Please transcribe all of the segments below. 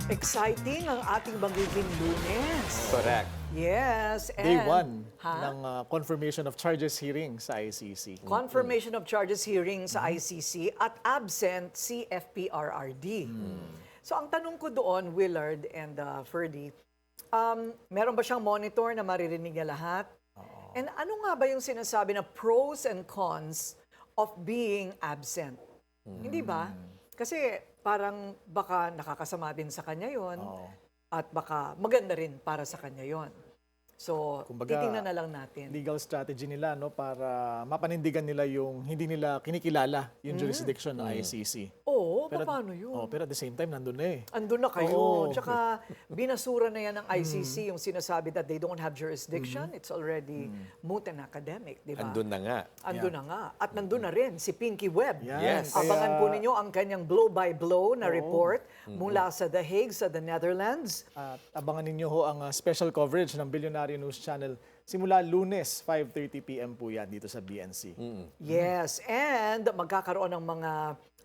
Exciting ang ating magiging Lunes. Correct. Yes. And, Day 1 Ha? ng confirmation of charges hearing sa ICC. Confirmation of charges hearing sa ICC at absent si FPRRD. So ang tanong ko doon, Willard and Ferdy, meron ba siyang monitor na maririnig niya lahat? And ano nga ba yung sinasabi na pros and cons of being absent? Hindi ba? Kasi parang baka nakakasama din sa kanya yon at baka maganda rin para sa kanya yon. So, Kumbaga, titingnan na lang natin. Legal strategy nila no para mapanindigan nila yung hindi nila kinikilala yung jurisdiction ng ICC. Oo, paano yun? Pero at the same time nandun na eh. Andun na kayo. Oo. Tsaka binasura na yan ng ICC yung sinasabi that they don't have jurisdiction. It's already moot and academic, di ba? Andun na nga. Andun na nga. At nandun na rin si Pinky Webb. Yes. Abangan po ninyo ang kanyang blow-by-blow na report mula sa The Hague, sa the Netherlands. At abangan ninyo ho ang special coverage ng Billionaire News Channel simula Lunes 5:30 PM po yan dito sa BNC. Yes, and magkakaroon ng mga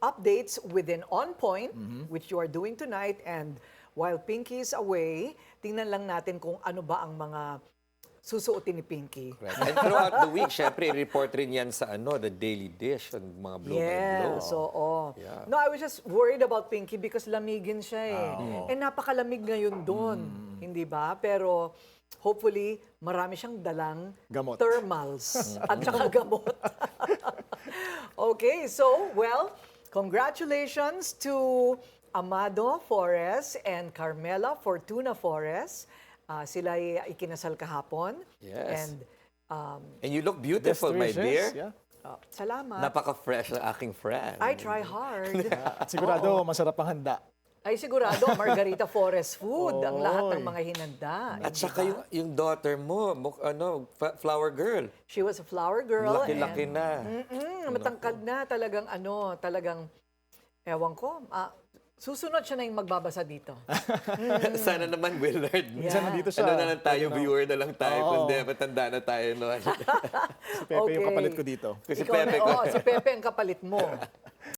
updates within On Point, which you are doing tonight. And while Pinky is away, tingnan lang natin kung ano ba ang mga susuotin ni Pinky. Right. And throughout the week, syempre, report rin yan sa The Daily Dish, ang mga blow-by-blow. Yes, oo. Yeah. No, I was just worried about Pinky because lamigin siya eh. And napakalamig ngayon doon, hindi ba? Pero hopefully, marami siyang dalang Gamot. thermals at saka gamot. Okay, so, well, congratulations to Amado Flores and Carmela Fortuna Flores. Sila ay ikinasal kahapon. Yes. And, And you look beautiful, my Best dear. wishes, yeah. salamat. Napaka-fresh ng aking friend. I try hard. At sigurado masarap ang handa. Ay sigurado, Margarita Forest Food, ang lahat ng mga hinanda. At saka yung daughter mo, flower girl. She was a flower girl. Laki-laki na. Matangkad na, talagang, ewan ko, susunod siya na yung magbabasa dito. Sana naman, Willard. Minsan nandito siya. Ano na lang tayo, viewer na lang tayo. Oo. Kundi matanda na tayo noon. Si Pepe yung Okay. kapalit ko dito. Kasi Ikaw Pepe ko. si Pepe ang kapalit mo.